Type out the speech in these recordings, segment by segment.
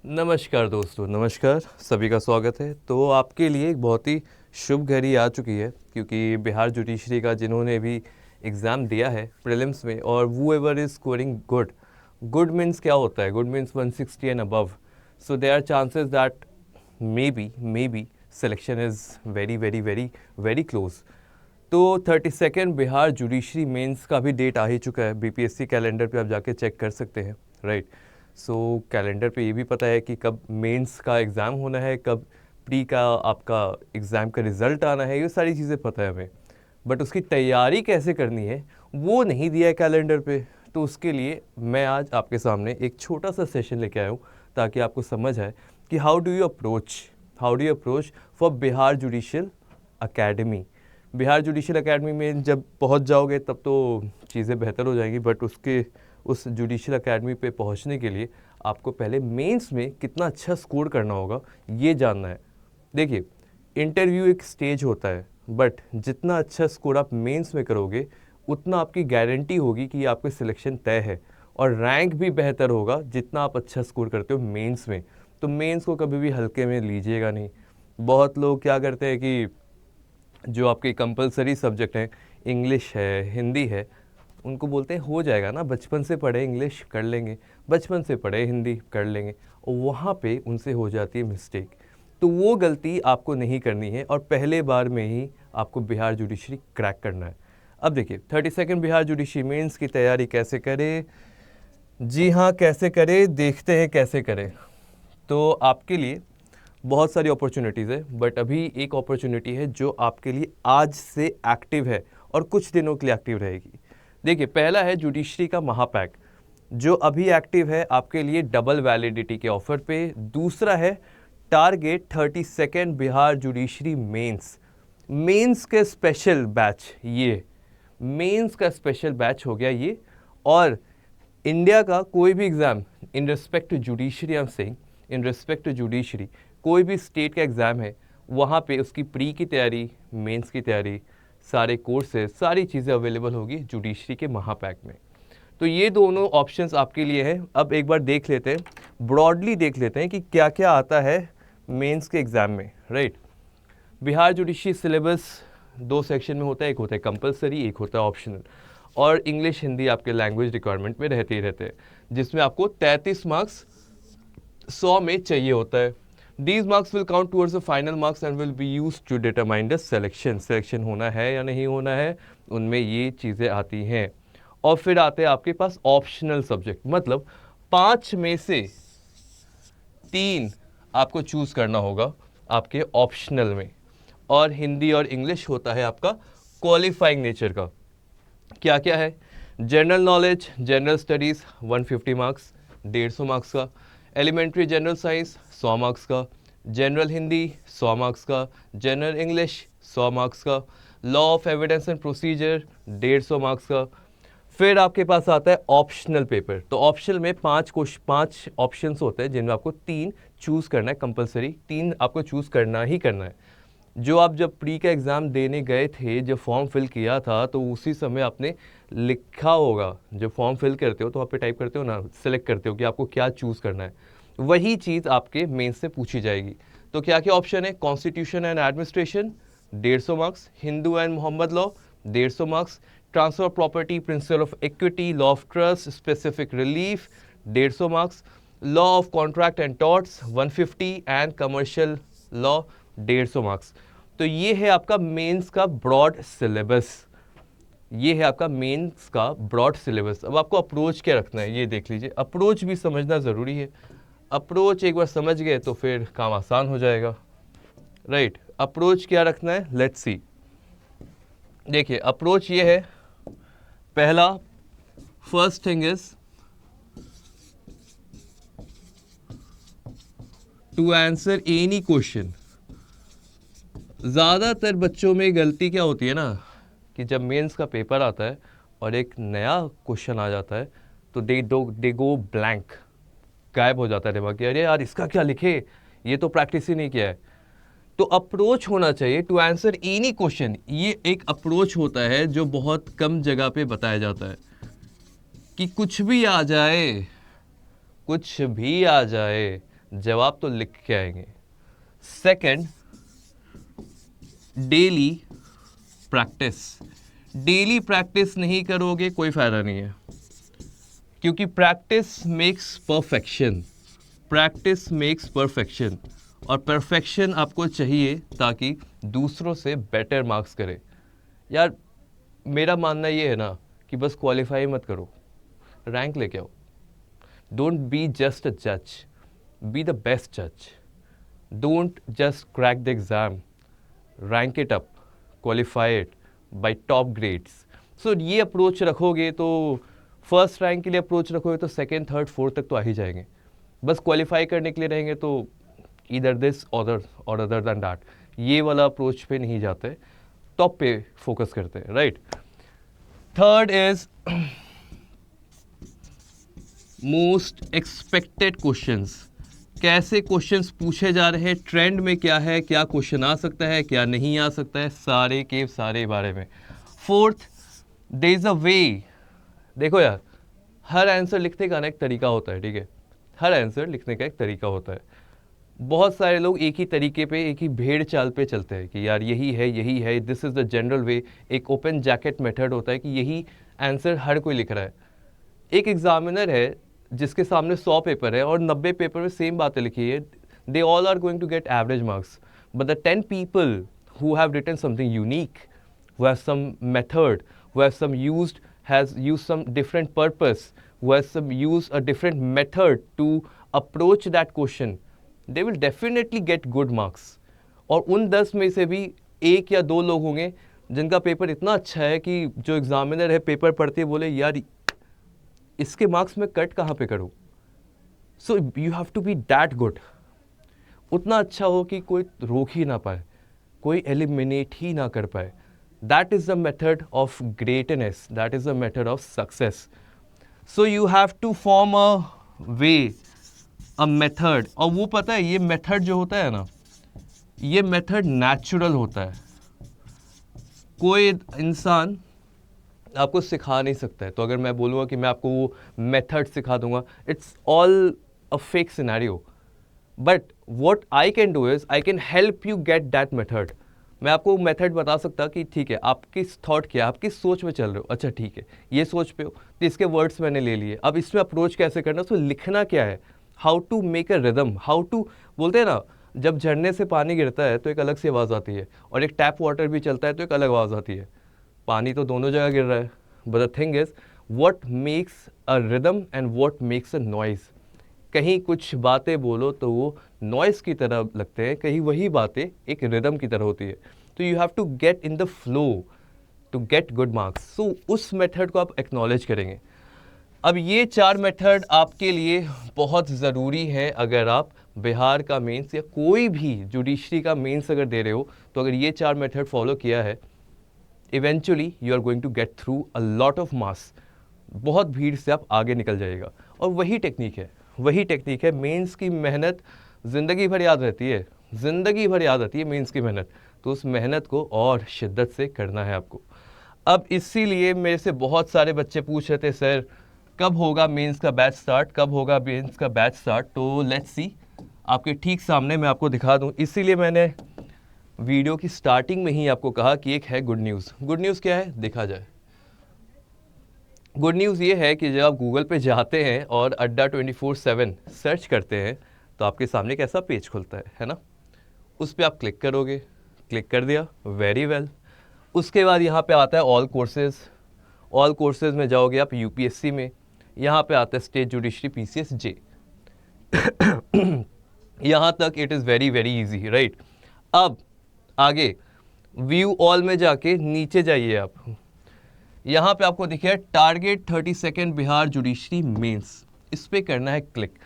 नमस्कार दोस्तों, नमस्कार, सभी का स्वागत है। तो आपके लिए एक बहुत ही शुभ घड़ी आ चुकी है, क्योंकि बिहार जुडिशरी का जिन्होंने भी एग्ज़ाम दिया है प्रीलिम्स में, और वो ever is scoring good. Good means क्या होता है? Good means 160 and above. So there are chances that may be selection is very very very very close. तो 32nd बिहार जुडिशरी मेंस का भी डेट आ ही चुका है। बीपीएससी कैलेंडर पे आप जाके चेक कर सकते हैं, राइट। सो कैलेंडर पे ये भी पता है कि कब मेंस का एग्ज़ाम होना है, कब प्री का आपका एग्ज़ाम का रिज़ल्ट आना है, ये सारी चीज़ें पता है हमें। बट उसकी तैयारी कैसे करनी है वो नहीं दिया है कैलेंडर पे। तो उसके लिए मैं आज आपके सामने एक छोटा सा सेशन लेके आया हूँ, ताकि आपको समझ आए कि how do you approach for Bihar judicial academy. Bihar judicial academy में जब पहुंच जाओगे तब तो चीज़ें बेहतर हो जाएंगी, बट उस जुडिशियल अकेडमी पे पहुंचने के लिए आपको पहले मेंस में कितना अच्छा स्कोर करना होगा ये जानना है। देखिए, इंटरव्यू एक स्टेज होता है, बट जितना अच्छा स्कोर आप मेंस में करोगे उतना आपकी गारंटी होगी कि आपका सिलेक्शन तय है, और रैंक भी बेहतर होगा जितना आप अच्छा स्कोर करते हो मेंस में। तो मेंस को कभी भी हल्के में लीजिएगा नहीं। बहुत लोग क्या करते हैं कि जो आपके कंपलसरी सब्जेक्ट हैं, इंग्लिश है, हिंदी है, उनको बोलते हैं हो जाएगा ना, बचपन से पढ़े इंग्लिश कर लेंगे, बचपन से पढ़े हिंदी कर लेंगे, और वहाँ पे उनसे हो जाती है मिस्टेक। तो वो गलती आपको नहीं करनी है, और पहले बार में ही आपको बिहार जुडिशरी क्रैक करना है। अब देखिए, 32nd बिहार जुडिशरी मेंस की तैयारी कैसे करें? जी हाँ, कैसे करें, देखते हैं कैसे करें। तो आपके लिए बहुत सारी अपॉर्चुनिटीज़ है, बट अभी एक अपॉर्चुनिटी है जो आपके लिए आज से एक्टिव है और कुछ दिनों के लिए एक्टिव रहेगी। देखिए, पहला है जुडिशरी का महापैक, जो अभी एक्टिव है आपके लिए डबल वैलिडिटी के ऑफर पे। दूसरा है target 32nd Bihar judiciary mains के स्पेशल बैच। ये मेंस का स्पेशल बैच हो गया ये। और इंडिया का कोई भी exam in respect to judiciary, I am saying in respect to judiciary, कोई भी स्टेट का एग्ज़ाम है, वहाँ पे उसकी प्री की तैयारी, मेंस की तैयारी, सारे कोर्सेज, सारी चीज़ें अवेलेबल होगी जुडिशरी के महापैक में। तो ये दोनों ऑप्शंस आपके लिए हैं। अब एक बार देख लेते हैं, ब्रॉडली देख लेते हैं कि क्या क्या आता है मेंस के एग्ज़ाम में, right. Bihar judiciary syllabus 2 section में होता है, एक होता है कंपलसरी, एक होता है ऑप्शनल। और इंग्लिश हिंदी आपके लैंग्वेज रिक्वायरमेंट में रहते ही रहते हैं, जिसमें आपको 33 मार्क्स 100 में चाहिए होता है। These marks will count towards the final marks and will be used to determine the selection. Selection होना है या नहीं होना है, उनमें ये चीज़ें आती हैं। और फिर आते हैं आपके पास ऑप्शनल सब्जेक्ट, मतलब 5 में से 3 आपको चूज़ करना होगा आपके ऑप्शनल में। और हिंदी और इंग्लिश होता है आपका क्वालिफाइंग नेचर का। क्या क्या है? General knowledge, general studies 150 marks, 150 marks का। एलिमेंट्री जनरल साइंस 100 मार्क्स का। जनरल हिंदी 100 मार्क्स का। जनरल इंग्लिश 100 मार्क्स का। Law of evidence and procedure 150 marks का। फिर आपके पास आता है ऑप्शनल पेपर। तो ऑप्शनल में 5 ऑप्शंस होते हैं, जिनमें आपको 3 चूज़ करना है कंपलसरी। 3 आपको चूज़ करना ही करना है। जो आप जब प्री का एग्ज़ाम देने गए थे, जब फॉर्म फिल किया था, तो उसी समय आपने लिखा होगा, जब फॉर्म फिल करते हो तो वहाँ पे टाइप करते हो ना, सेलेक्ट करते हो कि आपको क्या चूज़ करना है। वही चीज़ आपके मेंस से पूछी जाएगी। तो क्या क्या ऑप्शन है? Constitution and administration 150 marks, Hindu and Mohammad law 150 marks, transfer of property, principle of equity, law of trust, specific relief 150 marks, law of contract and torts 150 and commercial law 150 marks. तो ये है आपका मेंस का ब्रॉड सिलेबस। ये है आपका mains का broad syllabus. अब आपको अप्रोच क्या रखना है ये देख लीजिए। अप्रोच भी समझना ज़रूरी है। अप्रोच एक बार समझ गए तो फिर काम आसान हो जाएगा, राइट। अप्रोच क्या रखना है, लेट्स सी। देखिए, अप्रोच ये है, पहला, first thing is to answer any question. ज़्यादातर बच्चों में गलती क्या होती है ना, कि जब मेंस का पेपर आता है और एक नया क्वेश्चन आ जाता है तो दे गो ब्लैंक, गायब हो जाता है दिमाग कि अरे यार इसका क्या लिखे, ये तो प्रैक्टिस ही नहीं किया है। तो अप्रोच होना चाहिए टू आंसर एनी क्वेश्चन। ये एक अप्रोच होता है जो बहुत कम जगह पे बताया जाता है, कि कुछ भी आ जाए, कुछ भी आ जाए, जवाब तो लिख के आएंगे। Second, daily practice. Daily practice नहीं करोगे कोई फ़ायदा नहीं है, क्योंकि practice makes perfection. Practice makes perfection, और परफेक्शन आपको चाहिए ताकि दूसरों से बेटर मार्क्स करे। यार मेरा मानना ये है ना कि बस क्वालिफाई मत करो, रैंक लेके आओ। डोंट बी जस्ट अ जज, बी द बेस्ट जज। Don't just crack the exam, rank it up, qualify it by top grades. सो ये अप्रोच रखोगे तो फर्स्ट रैंक के लिए अप्रोच रखोगे तो सेकेंड, थर्ड, फोर्थ तक तो आ ही जाएंगे। बस क्वालिफाई करने के लिए रहेंगे तो इधर दिस और अदर दैन दैट, ये वाला अप्रोच पे नहीं जाते, टॉप पे फोकस करते हैं, right. Third is most expected questions. कैसे क्वेश्चंस पूछे जा रहे हैं, ट्रेंड में क्या है, क्या क्वेश्चन आ सकता है, क्या नहीं आ सकता है, सारे के सारे बारे में। फोर्थ, देयर इज अ वे। देखो यार, हर आंसर लिखने का ना एक तरीका होता है, ठीक है। हर आंसर लिखने का एक तरीका होता है। बहुत सारे लोग एक ही तरीके पे, एक ही भेड़ चाल पे चलते हैं कि यार यही है, दिस इज़ द जनरल वे। एक ओपन जैकेट मेथड होता है कि यही आंसर हर कोई लिख रहा है। एक एग्जामिनर है जिसके सामने 100 पेपर है और 90 पेपर में सेम बातें लिखी है, they all are going to get average marks. But the 10 people who have written something unique, who has some method, who has used some different purpose, who has used a different method to approach that question, they will definitely get good marks. और उन 10 में से भी एक या दो लोग होंगे जिनका पेपर इतना अच्छा है कि जो एग्जामिनर है पेपर पढ़ते बोले यार इसके मार्क्स में कट कहाँ पे करूँ। So you have to be that good, उतना अच्छा हो कि कोई रोक ही ना पाए, कोई एलिमिनेट ही ना कर पाए। That is the method of greatness. That is the method of success. So you have to form a way, a method. और वो पता है ये method जो होता है ना, ये method natural होता है। कोई इंसान आपको सिखा नहीं सकता है। तो अगर मैं बोलूँगा कि मैं आपको वो method सिखा दूंगा, it's all a fake scenario. But what I can do is I can help you get that method. मैं आपको मेथड बता सकता कि ठीक है आप किस थॉट क्या, आप किस सोच में चल रहे हो, अच्छा ठीक है ये सोच पे हो तो इसके वर्ड्स मैंने ले लिए, अब इसमें अप्रोच कैसे करना, उसमें लिखना क्या है, how to make a rhythm, how to, बोलते हैं ना जब झरने से पानी गिरता है तो एक अलग सी आवाज़ आती है और एक टैप वाटर भी चलता है तो एक अलग आवाज़ आती है। पानी तो दोनों जगह गिर रहा है, but the thing is what makes a rhythm and what makes a noise. कहीं कुछ बातें बोलो तो वो नॉइस की तरह लगते हैं, कहीं वही बातें एक रिदम की तरह होती है। तो you have to get in the flow to get good marks. So उस मेथड को आप एक्नॉलेज करेंगे। अब ये 4 मेथड आपके लिए बहुत ज़रूरी है। अगर आप बिहार का मेंस या कोई भी जुडिशरी का मेंस अगर दे रहे हो तो अगर ये 4 मेथड फॉलो किया है, eventually you are going to get through a lot of marks. बहुत भीड़ से आप आगे निकल जाइएगा। और वही टेक्निक है मेंस की मेहनत ज़िंदगी भर याद रहती है, ज़िंदगी भर याद रहती है मेंस की मेहनत। तो उस मेहनत को और शिद्दत से करना है आपको। अब इसीलिए मेरे से बहुत सारे बच्चे पूछ रहे थे सर कब होगा मेंस का बैच स्टार्ट, कब होगा मेंस का बैच स्टार्ट। तो लेट्स सी, आपके ठीक सामने मैं आपको दिखा दूं। इसीलिए मैंने वीडियो की स्टार्टिंग में ही आपको कहा कि एक है गुड न्यूज़। गुड न्यूज़ क्या है देखा जाए। गुड न्यूज़ ये है कि जब आप गूगल पे जाते हैं और अड्डा 24/7 सर्च करते हैं तो आपके सामने एक ऐसा पेज खुलता है ना। उस पर आप क्लिक करोगे, क्लिक कर दिया, वेरी वेल। उसके बाद यहाँ पे आता है ऑल कोर्सेज में जाओगे आप यूपीएससी में, यहाँ पे आता है स्टेट जुडिशरी पीसीएस जे। यहाँ तक it is very very easy, right. अब आगे व्यू ऑल में जाके नीचे जाइए आप, यहाँ पे आपको दिखे target 32nd Bihar judiciary mains, इस पे करना है क्लिक।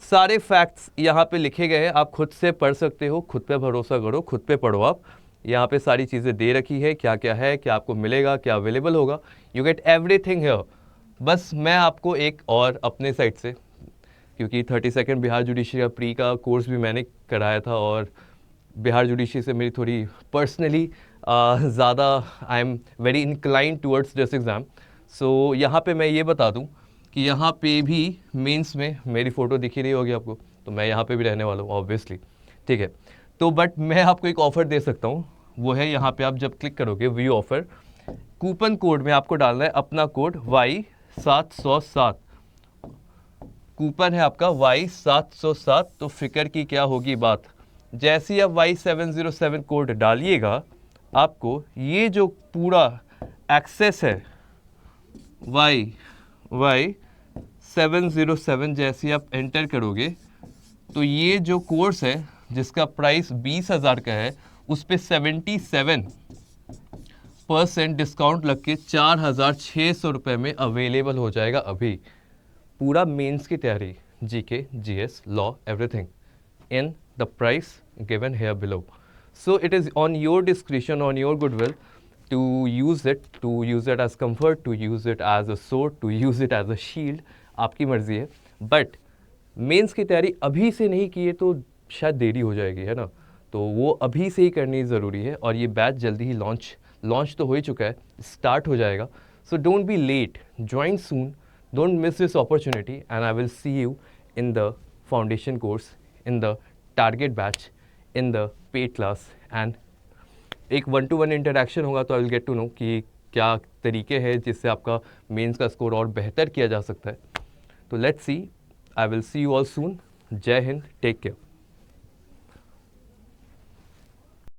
सारे फैक्ट्स यहाँ पे लिखे गए हैं, आप खुद से पढ़ सकते हो, खुद पे भरोसा करो, खुद पे पढ़ो आप। यहाँ पे सारी चीज़ें दे रखी है, क्या क्या है, क्या आपको मिलेगा, क्या अवेलेबल होगा, यू गेट एवरीथिंग हियर। बस मैं आपको एक और अपने साइड से, क्योंकि 32nd बिहार जुडिशरी का प्री का कोर्स भी मैंने कराया था और बिहार जुडिशरी से मेरी थोड़ी पर्सनली ज़्यादा I am very incline towards this exam. So यहाँ पे मैं ये बता दूँ कि यहाँ पे भी मेंस में मेरी फ़ोटो दिख ही रही होगी आपको, तो मैं यहाँ पे भी रहने वाला हूँ ऑब्वियसली, ठीक है। तो बट मैं आपको एक ऑफ़र दे सकता हूँ, वो है यहाँ पे आप जब क्लिक करोगे व्यू ऑफ़र, कूपन कोड में आपको डालना है अपना कोड Y707, कूपन है आपका Y707। तो फिक्र की क्या होगी बात, जैसे ही आप Y707 कोड डालिएगा, आपको ये जो पूरा एक्सेस है Y707 जैसे ही आप एंटर करोगे, तो ये जो कोर्स है जिसका प्राइस 20,000 का है, उस पर 77% डिस्काउंट लग के 4,600 रुपये में अवेलेबल हो जाएगा अभी। पूरा मेंस की तैयारी, GK, GS, law, everything in the price given here below. So it is on your discretion, on your goodwill to use it as comfort, to use it as a sword, to use it as a shield. आपकी मर्जी है, but mains की तैयारी अभी से नहीं की है तो शायद देरी हो जाएगी, है ना। तो वो अभी से ही करनी ज़रूरी है, और ये बैच जल्दी ही लॉन्च तो हो ही चुका है, स्टार्ट हो जाएगा। So don't be late, join soon, don't miss this opportunity, and I will see you in the foundation course, in the target batch, in the paid class, and एक 1-to-1 interaction होगा, तो I will get to know कि क्या तरीके हैं जिससे आपका mains का स्कोर और बेहतर किया जा सकता है। तो let's see, I will see you all सून। जय हिंद, टेक केयर।